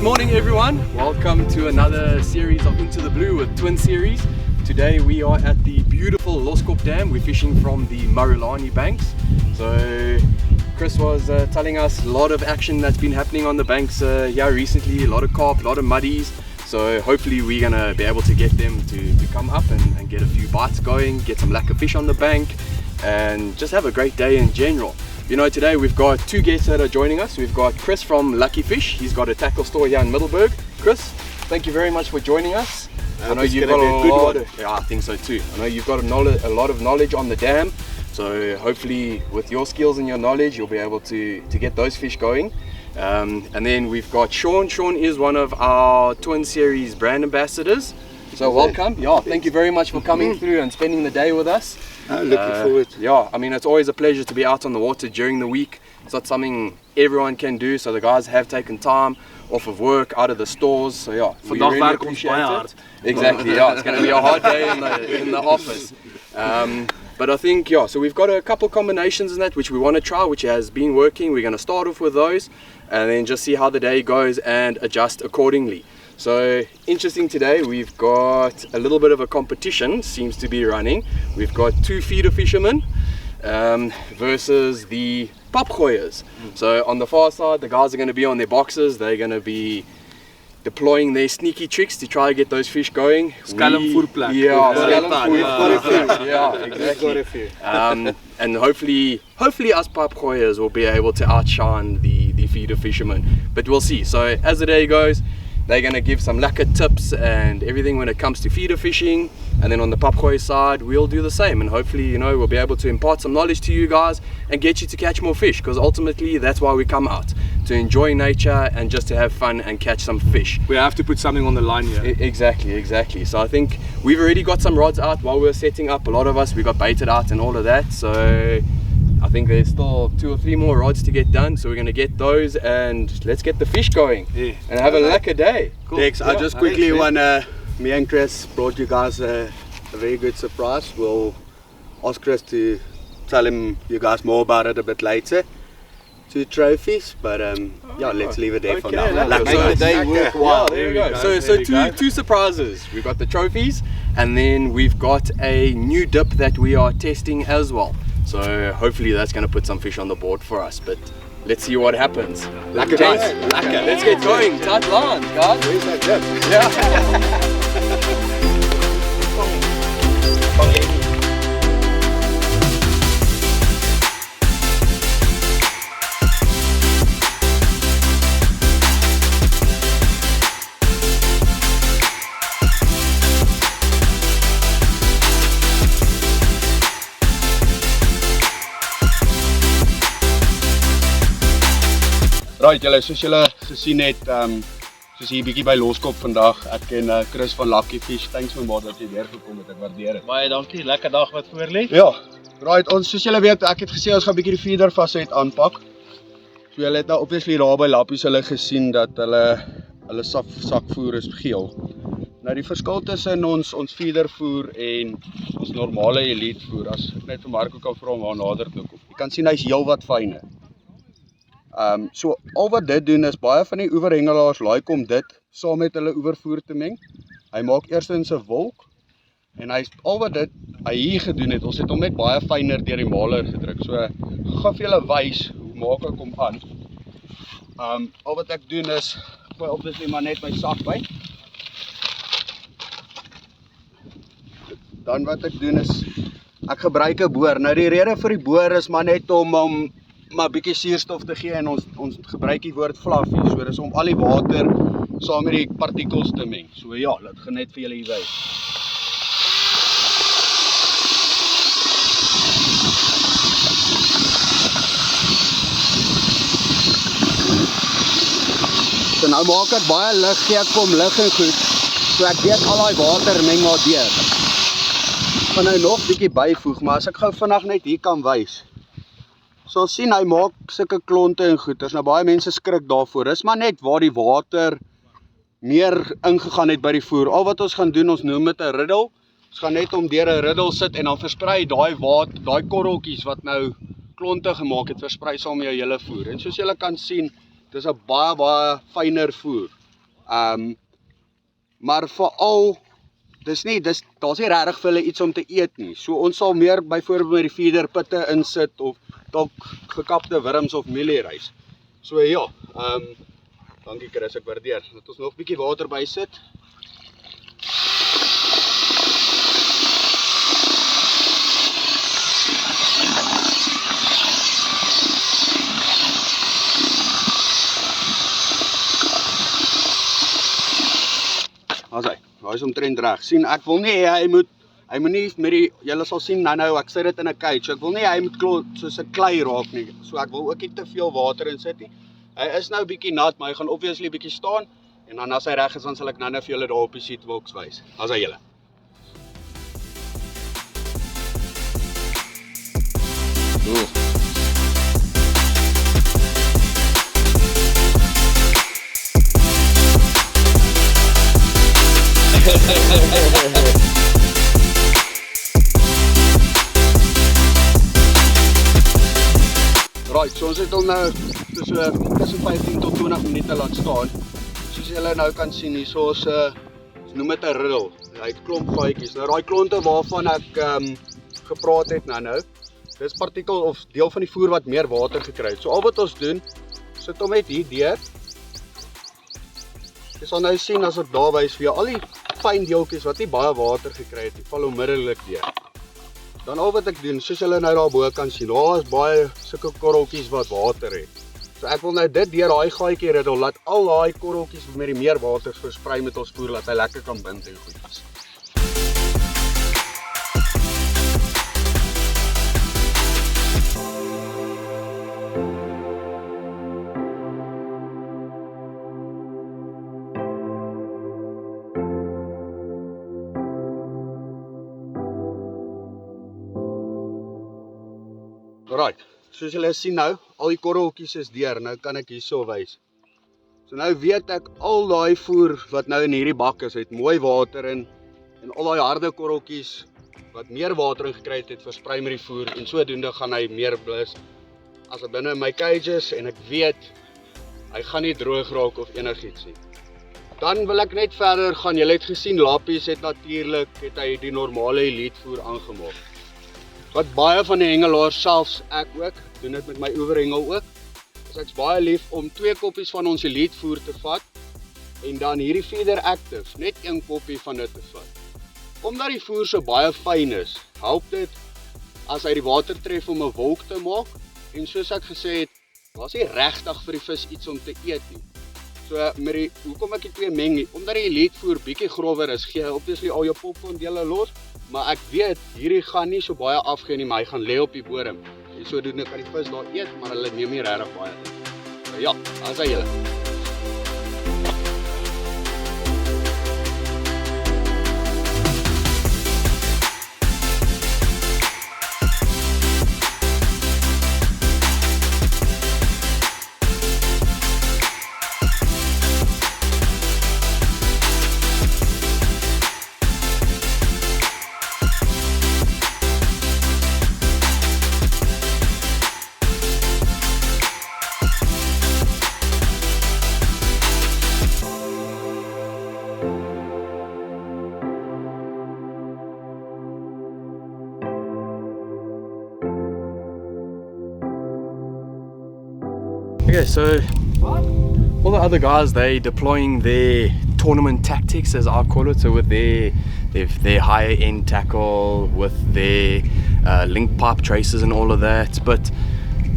Good morning everyone, welcome to another series of Into the Blue with Twin Series. Today we are at the beautiful Loskop Dam. We're fishing from the Marulani banks. So Chris was telling us a lot of action that's been happening on the banks here recently, a lot of carp, a lot of muddies. So hopefully we're going to be able to get them to come up and get a few bites going, get some lacquer fish on the bank and just have a great day in general. You know, today we've got two guests that are joining us. We've got Chris from Lucky Fish. He's got a tackle store here in Middleburg. Chris, thank you very much for joining us. I know you've got a lot of, yeah, I think so too. I know you've got a lot of knowledge on the dam. So hopefully with your skills and your knowledge, you'll be able to get those fish going. And then we've got Shaun. Shaun is one of our Twin Series brand ambassadors. So welcome. Yeah, thank you very much for coming through and spending the day with us. Looking forward. Yeah, I mean, it's always a pleasure to be out on the water during the week. It's not something everyone can do, so the guys have taken time off of work, out of the stores. So yeah, we really appreciate it. Exactly, yeah, it's going to be a hard day in the office. But I think, yeah, so we've got a couple combinations in that which we want to try, which has been working. We're going to start off with those and then just see how the day goes and adjust accordingly. So interesting today, we've got a little bit of a competition, seems to be running. We've got two feeder fishermen versus the papgooiers. So on the far side, the guys are going to be on their boxes. They're going to be deploying their sneaky tricks to try and get those fish going. Skelmvoerplek. Yeah, exactly. And hopefully us papgooiers will be able to outshine the feeder fishermen. But we'll see. So as the day goes, they're going to give some lacquer tips and everything when it comes to feeder fishing, and then on the papgooi side we'll do the same, and hopefully, you know, we'll be able to impart some knowledge to you guys and get you to catch more fish, because ultimately that's why we come out, to enjoy nature and just to have fun and catch some fish. We have to put something on the line here. Exactly. So I think we've already got some rods out while we were setting up. A lot of us, we got baited out and all of that, so I think there's still 2 or 3 more rods to get done, so we're going to get those and let's get the fish going and have a lacquer day. Cool. Dex, I just quickly want to, me and Chris brought you guys a very good surprise. We'll ask Chris to tell him you guys more about it a bit later. 2 trophies, but yeah, let's leave it there for now. Make the day worthwhile. There we go. So two surprises. We've got the trophies and then we've got a new dip that we are testing as well. So hopefully that's going to put some fish on the board for us, but let's see what happens. Lacquer guys, let's get going. Tight lines, guys. Where's that dip? Yeah. Right, julle, soos julle gesien het, soos hier bietjie by Loskop vandag, ek en Chris van Lucky Fish, thanks my maat dat jy weer gekom het, ek waardeer dit. Baie dankie, lekker dag wat voor lê. Ja, right, soos julle weet, ek het gesê ons gaan bietjie die feeder vasheid aanpak. So julle het nou obviously daar by Lappies hulle gesien dat hulle sakvoer is geel. Nou die verskil tussen ons feedervoer en ons normale elite voer, as ek net vir Marco kan vra om waar nader toe kom. Jy kan sien hy's heelwat fyner. So al wat dit doen is, baie van die oeverhengelaars like om dit saam met hulle oevervoer te meng. Hy maak eerstens 'n wolk en al wat hy hier gedoen het, ons het hom net baie fyner deur die maler gedruk. So ek gaan vir julle wys hoe maak ek hom aan. Al wat ek doen is, gooi obviously maar net my sak by. Dan wat ek doen is, ek gebruik 'n boor. Nou die rede vir die boor is maar net om maar bietjie suurstof te gee, en ons gebruik die woord fluffy, so dis om al die water saam met die partikels te meng. So ja, laat gaan net vir julle hier wys. So nou maak dit baie lig, gee ek kom lig en goed, so ek weet al die water meng maar deur. Ek gaan nou nog bietjie byvoeg, maar as ek gou vinnig net hier kan wys. So sien, hy maak sulke klonte en goeters. Nou baie mense skrik daarvoor. Dis maar net waar die water meer ingegaan het by die voer. Al wat ons gaan doen, ons noem dit 'n riddel. Ons gaan net om deur 'n riddel sit en dan versprei daai korreltjies wat nou klonte gemaak het, versprei saam met jou hele voer. En soos julle kan sien, dis 'n baie fyner voer. Maar veral daar's nie regtig vir hulle iets om te eet nie. So ons sal meer byvoorbeeld met die feeder pitte insit of dalk gekapte wurms of mieliereis. So ja, dankie Chris, ek waardeer. Laat ons nog 'n bietjie water by sit. Hy is omtrent reg. Sien, ek wil nie hy moet nie met die, julle sal sien nou, ek sit dit in 'n cage. Ek wil nie hy moet soos 'n klei raak nie. So ek wil ook nie te veel water in sit nie. Hy is nou bietjie nat, maar hy gaan obviously bietjie staan en dan as hy reg is, dan sal ek nou vir julle daar op die seatbox wys. As hy julle. Right, so ons het hom nou tussen 15 tot 20 minute laat staan. Soos julle nou kan sien, hier so ons noem dit 'n riddel. Hy het klomp gaatjies. Nou daai klonte waarvan ek gepraat het nou. Dis partikel of deel van die voer wat meer water gekry het. So al wat ons doen, sit hom net hier deur. Jy sal nou sien as ek daar wys vir jou al die fyn deeltjies wat nie baie water gekry het, die val onmiddellik deur. Dan al wat ek doen, soos julle nou daarbo kan sien, daar is baie sulke korreltjies wat water het. So ek wil nou dit deur daai gaatjie riddel, laat al daai korreltjies met die meer water versprei met ons voer, laat hy lekker kan bind en goed is. Right, soos julle sien nou, al die korreltjies is deur, nou kan ek hierso wys. So nou weet ek al daai voer wat nou in hierdie bak is, het mooi water in en al daai harde korreltjies wat meer water in gekry het, versprei met die voer en sodoende gaan hy meer blus as hy binne in my cages en ek weet hy gaan nie droog raak of enigiets nie. Dan wil ek net verder gaan. Julle het gesien Lappies het natuurlik hy die normale elite voer aangemaak. Wat baie van die hengelaars, selfs ek ook, doen dit met my oeverhengel ook. Dus ek's baie lief om 2 koppies van ons elite voer te vat en dan hierdie feeder active, net 1 koppie van dit te vat. Omdat die voer so baie fyn is, help dit as hy die water tref om 'n wolk te maak en soos ek gesê het, daar's nie regtig vir die vis iets om te eet nie. So met die hoekom ek die 2 meng nie, omdat die elite voer bietjie grower is, gee hy obviously al jou popcorn dele los. Maar ek weet, hierdie gaan nie so baie afgee nie, maar hy gaan lê op die bodem. En sodoende kan die vis daar eet, maar hulle neem nie regtig baie in. So ja, daar is hy julle. Okay, so all the other guys, they deploying their tournament tactics, as I call it, so with their higher end tackle, with their link pipe traces and all of that, but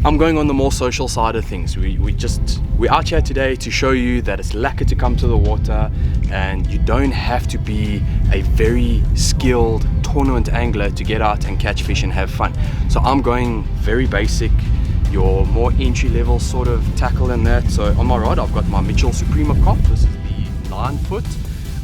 I'm going on the more social side of things. We're out here today to show you that it's lekker to come to the water and you don't have to be a very skilled tournament angler to get out and catch fish and have fun. So I'm going very basic, your more entry-level sort of tackle and that. So on my rod I've got my Mitchell Suprema Cop. This is the 9 foot.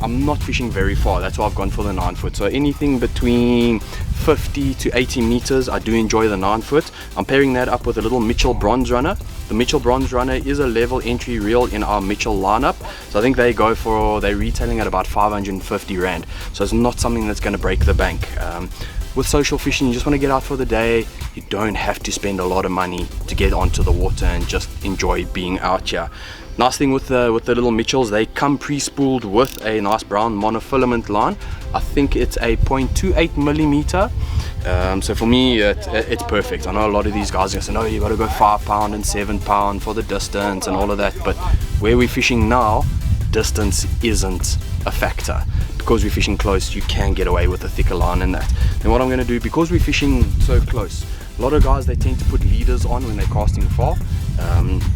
I'm not fishing very far, that's why I've gone for the 9 foot. So anything between 50 to 80 meters, I do enjoy the 9 foot. I'm pairing that up with a little Mitchell Bronze Runner. The Mitchell Bronze Runner is a level entry reel in our Mitchell lineup. So I think they're retailing at about 550 Rand. So it's not something that's going to break the bank. With social fishing, you just want to get out for the day. You don't have to spend a lot of money to get onto the water and just enjoy being out here. Nice thing with the little Mitchells, they come pre-spooled with a nice brown monofilament line. I think it's a 0.28 millimeter. So for me, it's perfect. I know a lot of these guys are gonna say, no, you gotta go 5 pound and 7 pound for the distance and all of that. But where we're fishing now, distance isn't a factor. Because we're fishing close, you can get away with a thicker line and that. And what I'm gonna do, because we're fishing so close, a lot of guys, they tend to put leaders on when they're casting far.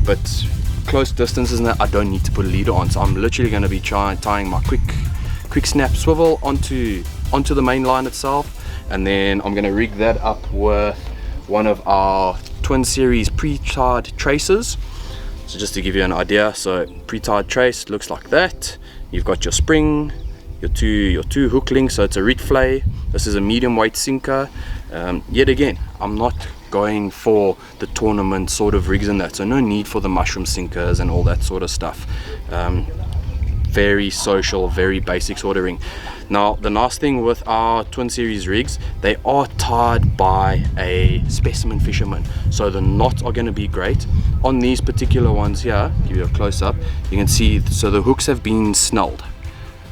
But close distances and that, I don't need to put a leader on. So I'm literally gonna be tying my quick snap swivel onto the main line itself. And then I'm going to rig that up with one of our twin series pre-tied traces. So just to give you an idea, so pre-tied trace looks like that. You've got your spring, your two hook links, so it's a rig flay. This is a medium weight sinker. Yet again, I'm not going for the tournament sort of rigs and that, so no need for the mushroom sinkers and all that sort of stuff. Very social, very basic sort of ring. Now the nice thing with our twin series rigs, they are tied by a specimen fisherman, so the knots are going to be great. On these particular ones here, give you a close up, you can see, so the hooks have been snelled,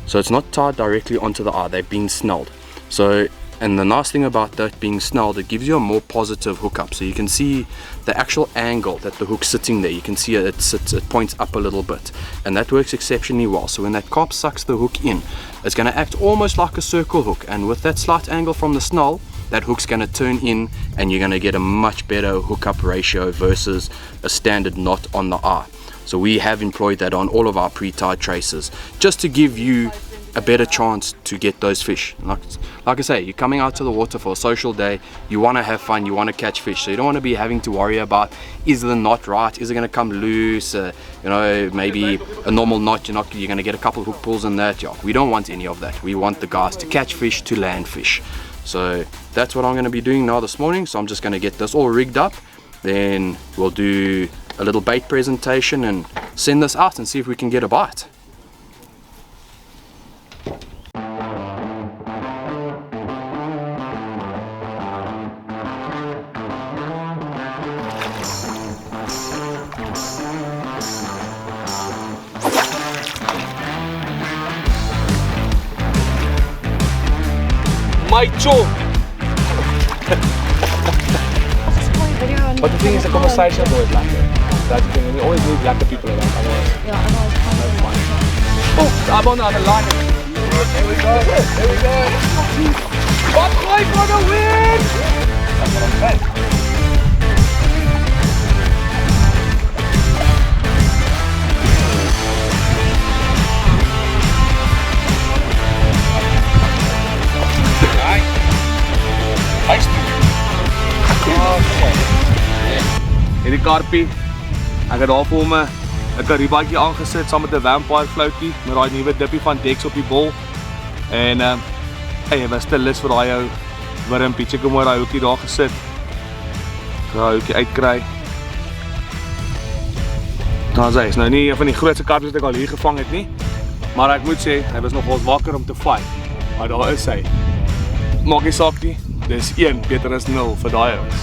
so it's not tied directly onto the eye, they've been snelled. So, and the nice thing about that being snelled, it gives you a more positive hookup. So you can see the actual angle that the hook's sitting there. You can see it points up a little bit, and that works exceptionally well. So when that carp sucks the hook in, it's going to act almost like a circle hook, and with that slight angle from the snell, that hook's going to turn in, and you're going to get a much better hookup ratio versus a standard knot on the eye. So we have employed that on all of our pre-tied traces, just to give you a better chance to get those fish. Like I say, you're coming out to the water for a social day, you want to have fun, you want to catch fish, so you don't want to be having to worry about, is the knot right, is it going to come loose, you know, maybe a normal knot, you're going to get a couple hook pulls and that. Yeah, we don't want any of that. We want the guys to catch fish, to land fish. So that's what I'm going to be doing now this morning. So I'm just going to get this all rigged up, then we'll do a little bait presentation and send this out and see if we can get a bite. My chop! But the thing is, the conversation is always lekker. That's the thing, we always need lekker people around. Yeah, I know. That's fine. Oh, I'm on the other line. There we go, there we go. What boy for the win! That's what I'm saying. Hierdie karpie, ek het daar vir hom 'n kariebaatjie aangesit saam met 'n vampire floutjie met daai nuwe dippie van Dex op die bol. En hy was te lus vir daai ou wurmpie. Check hom maar daai hoekie daar gesit. Daai hoekie uitkry. Daar's hy. Is nou nie een van die grootste karpies wat ek al hier gevang het nie, maar ek moet sê hy was nogals wakker om te fight. Maar daar is hy. Maak nie saak nie. Dis 1 beter as 0 vir daai ouens.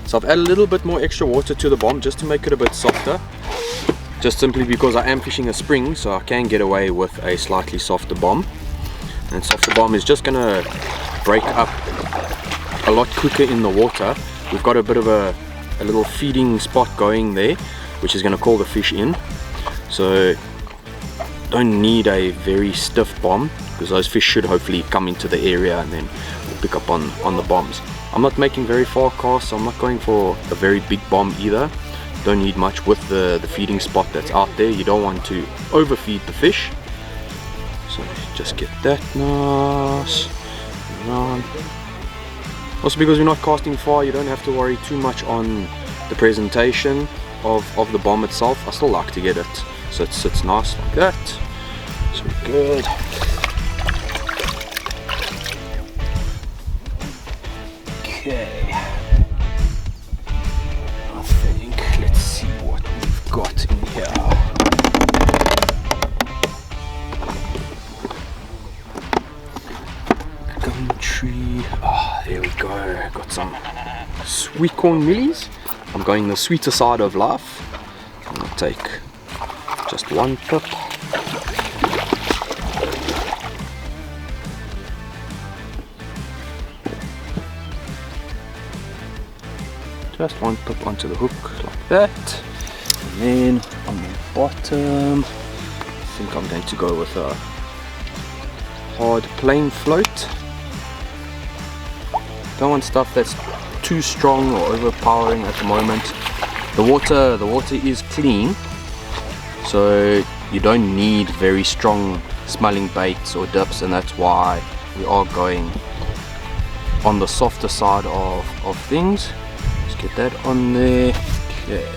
So I've added a little bit more extra water to the bomb just to make it a bit softer, just simply because I am fishing a spring, so I can get away with a slightly softer bomb. And softer bomb is just gonna break up a lot quicker in the water. We've got a bit of a little feeding spot going there, which is gonna call the fish in. So don't need a very stiff bomb, because those fish should hopefully come into the area and then we'll pick up on the bombs. I'm not making very far casts, so I'm not going for a very big bomb either. Don't need much with the feeding spot that's out there. You don't want to overfeed the fish. So just get that nice around. Also, because we're not casting far, you don't have to worry too much on the presentation of the bomb itself. I still like to get it so it sits nice like that. So we're good. Okay. I think, let's see what we've got in here. Gum tree. Ah, there we go. Got some sweet corn millies. I'm going the sweeter side of life. I'm gonna take just one pip. Just one pip onto the hook like that. And then on the bottom, I think I'm going to go with a hard plain float. Don't want stuff that's too strong or overpowering at the moment. The water is clean, so you don't need very strong smelling baits or dips, and that's why we are going on the softer side of things. Let's get that on there. Okay.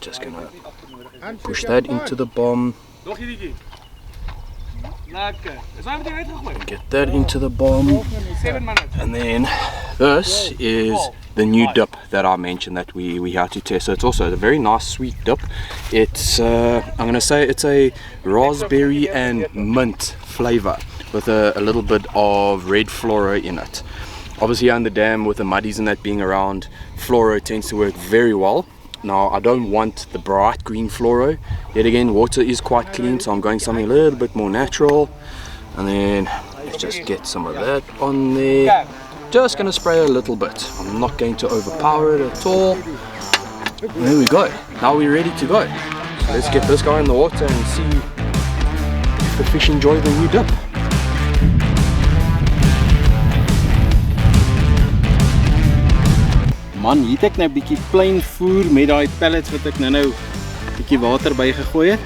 Just gonna push that into the bomb. Get that into the bomb. And then this is the new dip that I mentioned that we had to test. So it's also a very nice sweet dip. It's I'm gonna say it's a raspberry and mint flavor with a little bit of red fluoro in it. Obviously on the dam, with the muddies and that being around, fluoro tends to work very well. Now I don't want the bright green fluoro. Yet again, water is quite clean, so I'm going something a little bit more natural. And then let's just get some of that on there. Just gonna spray a little bit. I'm not going to overpower it at all. There we go. Now we're ready to go. So let's get this guy in the water and see if the fish enjoy the new dip. Man, hier het ek nou 'n bietjie plain voer met daai pellets wat ek nou 'n bietjie water by gegooi het.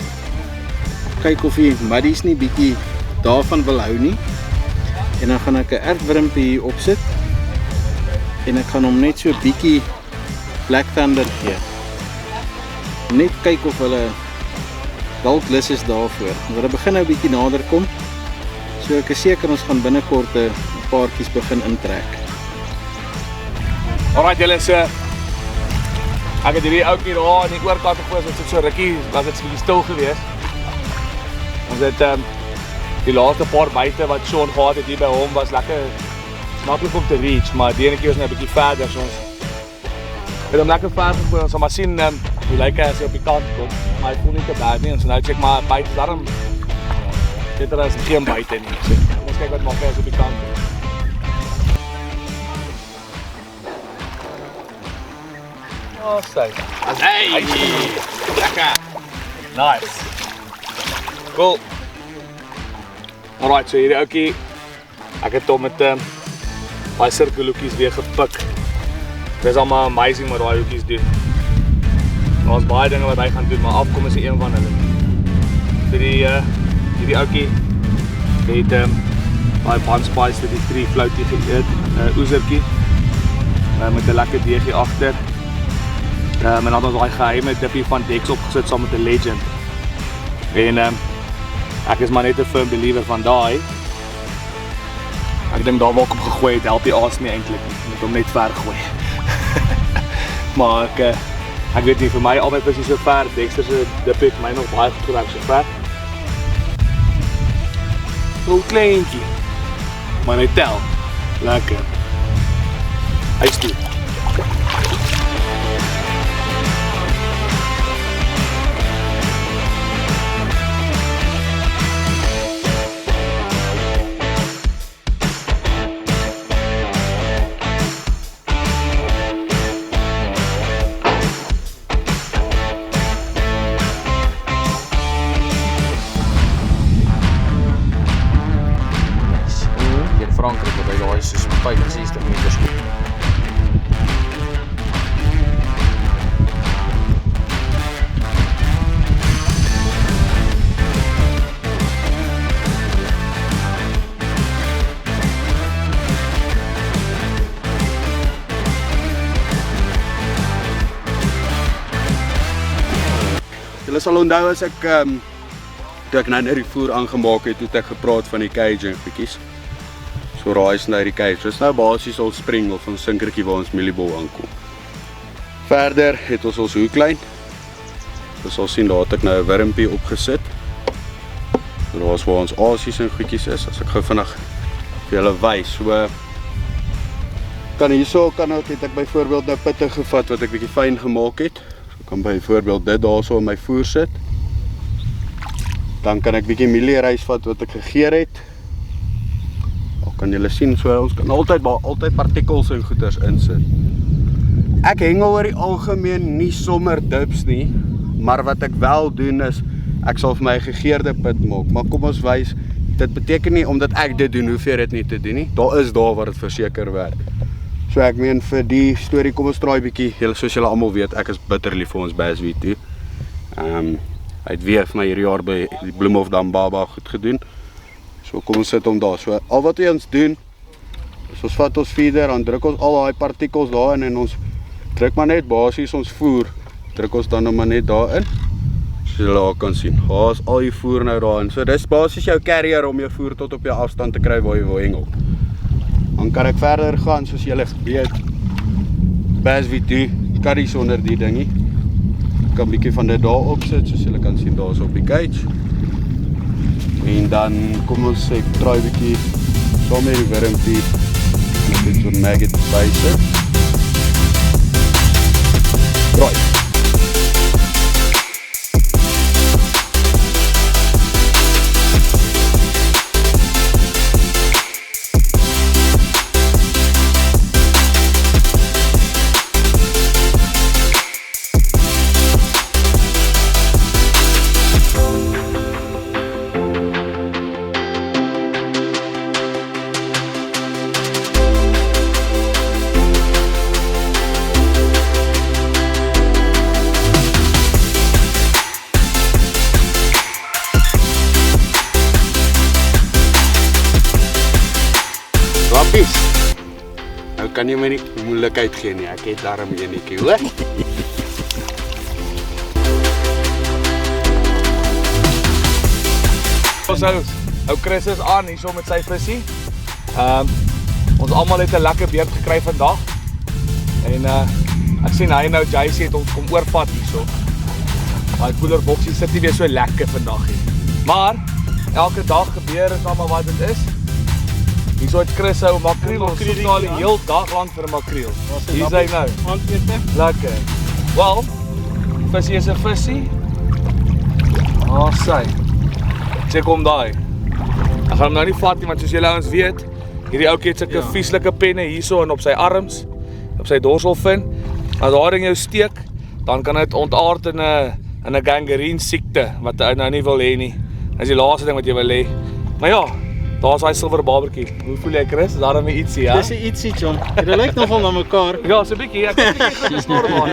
Kyk of die muddies nie bietjie daarvan wil hou nie. En dan gaan ek 'n ertwurmpie hier opsit. En ek gaan hom net so 'n bietjie Black Thunder gee. Net kyk of hulle dalk lus is daarvoor. Hulle begin nou 'n bietjie nader kom. So ek is seker ons gaan binnekort 'n paartjies begin intrek. Alright julle, so ek het hierdie ouetjie daar in die oorkant gegooi, dit so rukkie, was dit 'n bietjie stil gewees. Ons het die laaste paar byte wat Shaun gehad het hier by hom was lekker maklik om te reach, maar die enetjie was net 'n bietjie verder, so ons het hom lekker ver gegooi. Ons sal maar sien hoe lyk hy as hy op die kant kom, maar hy voel nie te bad nie. Ons nou check maar byte is daarom dit is geen byte nie. So ons kyk wat maak hy as op die kant kom. Oh, say. Hey! Lekker! Nice! Cool! Alright, so hierdie ouetjie, ek het hom met baie sirkelhoekies weer gepik. Dit is allemaal amazing wat daai hoekies doen. Daar is baie dinge wat hy gaan doen, maar afkom is een van hulle. So hierdie ouetjie het baie bandspice vir die 3 floutie geëet, oezertjie, met 'n lekker deegie agter. En dan het ons daai geheime dippie van Dex opgesit saam met 'n legend. En ek is maar net 'n firm believer van daai. Ek dink daar waar ek hom gegooi het, help die aas nie eintlik nie. Ek moet hom net ver gooi. Maar ek weet nie, vir my albei vis is so ver. Dexter se dip het my nog baie goed gewerk so ver. So kleintjie. Maar hy tel. Lekker. Hy's toe. Julle sal onthou as ek toe ek nou net die voer aangemaak het, het ek gepraat van die caging goedjies. So raai is nou die cage. Dis nou basies ons spring of ons sinkertjie waar ons mieliebol aankom. Verder het ons hoeklyn. Jy sal sien daar het ek nou 'n wurmpie opgesit. Daar is waar ons aasies en goedjies is. As ek gou vinnig vir julle wys. So kan hierso het ek byvoorbeeld nou pitte gevat wat ek bietjie fyn gemaak het. So kan byvoorbeeld dit daarso in my voer sit. Dan kan ek bietjie mielierys vat wat ek gegeer het. Daar kan julle sien so ons kan altyd partikels en goeters insit. Ek hengel oor die algemeen nie sommer dips nie, maar wat ek wel doen is ek sal vir my gegeurde pit maak. Maar kom ons wys, dit beteken nie omdat ek dit doen, hoef jy dit nie te doen nie. Daar is daar waar dit verseker werk. So ek meen vir die storie, kom ons draai bietjie. Soos julle almal weet, ek is bitter lief vir ons bass wheat toe. Hy het weer vir my hierdie jaar by die Loskop Dam baba goed gedoen. So kom ons sit hom daar. So al wat ons doen, is ons vat ons feeder, dan druk ons al daai partikels daarin en ons druk maar net basies ons voer. Druk ons dan nou maar net daarin. So julle daar kan sien. Daar is al die voer nou daarin. So dis basies jou carrier om jou voer tot op jou afstand te kry waar jy wil hengel. Dan kan ek verder gaan soos julle weet. Bass wheat toe, curries onder die dingie. Ek kan 'n bietjie van dit daar opsit soos julle kan sien daar's op die cage. En dan kom ons sê draai 'n bietjie saam met die wurmpie. Ek het so 'n maggot bysit. Draai. Nou kan jy my nie moeilikheid gee nie, ek het daarom enetjie, hoor? Ou Chris is aan hierso met sy visie. Ons almal het 'n lekker beerd gekry vandag. En ek sien hy nou JC het ons kom oorvat hierso. Daai cooler boksie sit nie weer so lekker vandag nie. Maar elke dag gebeur is maar wat dit is. Hierso het Chris ou makreel, ons soek nou al die heel dag lank vir 'n makreel. Hier is hy nou. Lekker. Wel, visie is 'n visie. Sy. Check hom daai. Ek gaan hom nou nie vat nie, want soos julle ouens weet, hierdie ouetjie het sulke vieslike penne hierso en op sy arms, op sy dorsalvin. As daar in jou steek, dan kan dit ontaard in 'n gangrene siekte wat hy nou nie wil hê nie. Dis die laaste ding wat jy wil hê. Maar ja, daar's daai silwer barbertjie. Hoe voel jy, Chris? Is daar 'n ietsie, ja? Dis 'n ietsie, John. Dit lyk nogal na mekaar. Ja, so 'n bietjie. Ek het 'n bietjie gesnor maar.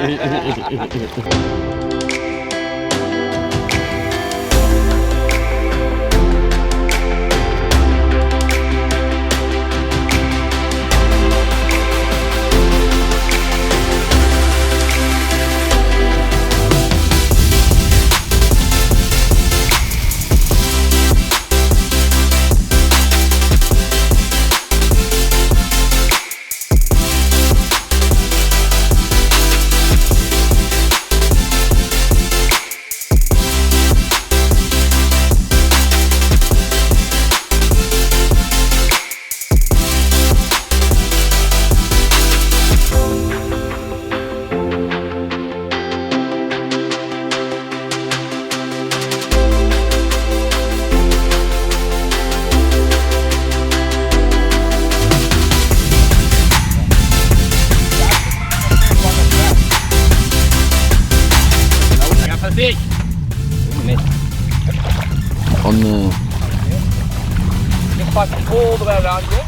Pas all the way around here.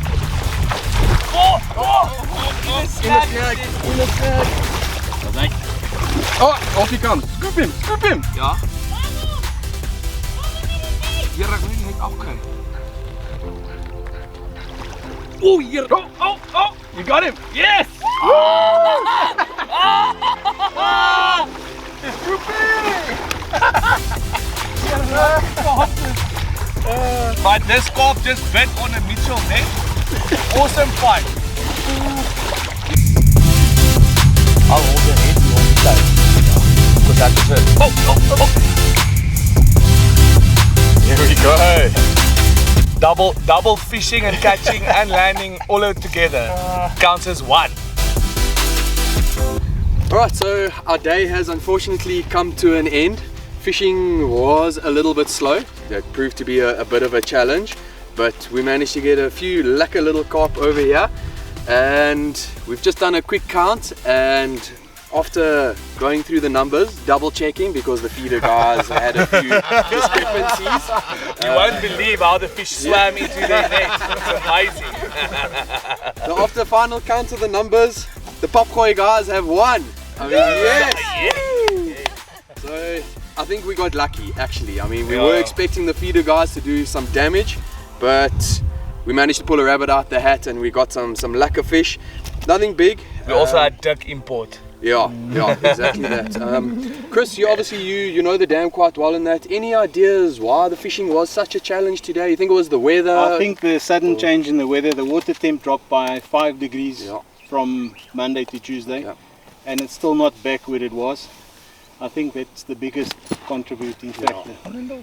In the snag. Oh, off he comes. Scoop him. Ja. Hier raak nie net afkry. Hier. Oh. You got him. Yes. Scoop him. But this carp just bit on a Mitchell net. Awesome fight. I'll hold the head, you hold the tail. Because that's it. Oh. Here we go. Double fishing and catching and landing all out together. Counts as one. Alright, so our day has unfortunately come to an end. Fishing was a little bit slow. That proved to be a bit of a challenge, but we managed to get a few lekker little carp over here, and we've just done a quick count, and after going through the numbers, double checking because the feeder guys had a few discrepancies. You won't believe how the fish swam into their nets. It's amazing. So after the final count of the numbers, the Popkoi guys have won. I mean, yes! So I think we got lucky actually. I mean, we were expecting the feeder guys to do some damage, but we managed to pull a rabbit out the hat and we got some lekker fish. Nothing big. We also had duck import. Yeah, exactly that. Chris, you obviously you know the dam quite well in that. Any ideas why the fishing was such a challenge today? You think it was the weather? I think the sudden change in the weather, the water temp dropped by 5 degrees from Monday to Tuesday, and it's still not back where it was. I think that's the biggest contributing factor.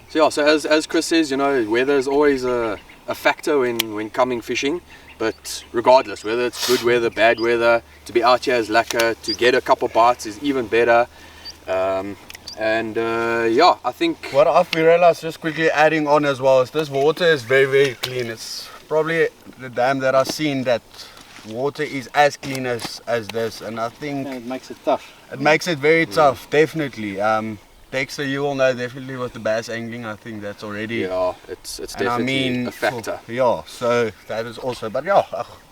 So as Chris says, you know, weather is always a factor when coming fishing. But regardless, whether it's good weather, bad weather, to be out here is lekker, to get a couple bites is even better. I think What I've realized, just quickly adding on as well, is this water is very, very clean. It's probably the dam that I've seen that water is as clean as this, and I think it makes it tough. It makes it very tough, definitely. Dexter, you all know definitely with the bass angling, I think that's already... Yeah, it's definitely a factor. So that is also, but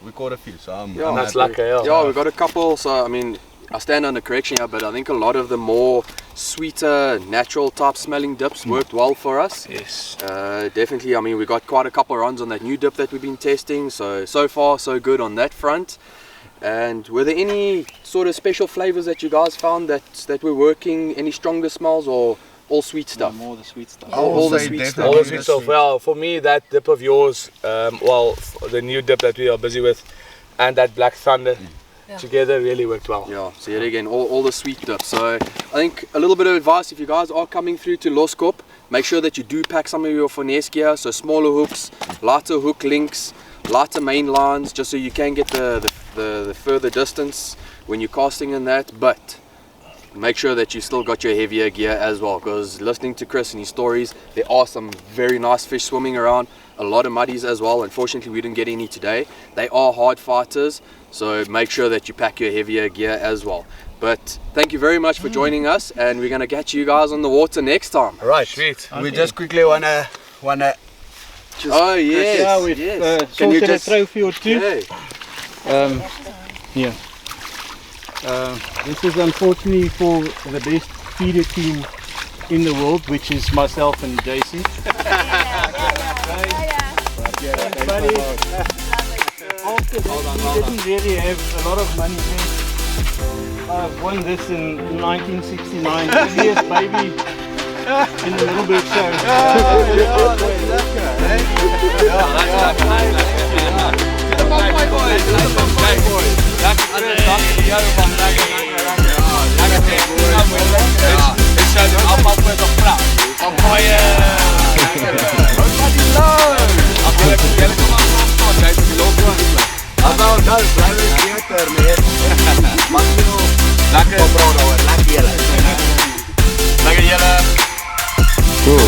we caught a few, so I'm that's happy. lucky, Yeah, we got a couple, so I mean, I stand under correction here, but I think a lot of the more sweeter, natural type smelling dips worked well for us. Yes. Definitely, I mean, we got quite a couple runs on that new dip that we've been testing, so far so good on that front. And were there any sort of special flavors that you guys found that were working? Any stronger smells or all sweet stuff? More the sweet stuff. All the sweet stuff. All the sweet stuff. Well, for me, that dip of yours, the new dip that we are busy with, and that Black Thunder together really worked well. Yeah, so yet again, all the sweet dips. So I think a little bit of advice, if you guys are coming through to Loskop, make sure that you do pack some of your finesse gear, so smaller hooks, lighter hook links, lighter main lines, just so you can get the further distance when you're casting in that, but make sure that you still got your heavier gear as well, because listening to Chris and his stories, there are some very nice fish swimming around, a lot of muddies as well. Unfortunately, we didn't get any today. They are hard fighters, so make sure that you pack your heavier gear as well. But thank you very much for joining us, and we're going to catch you guys on the water next time. Right, Sweet. we just quickly wanna Oh yes, Yeah, we've Can you sorted just- a trophy or two. Okay. This is unfortunately for the best feeder team in the world, which is myself and Jason. Buddy, after that, we didn't really have a lot of money left. I've won this in 1969, earliest baby in the little bit Lekker. Lekker jullie. Cool.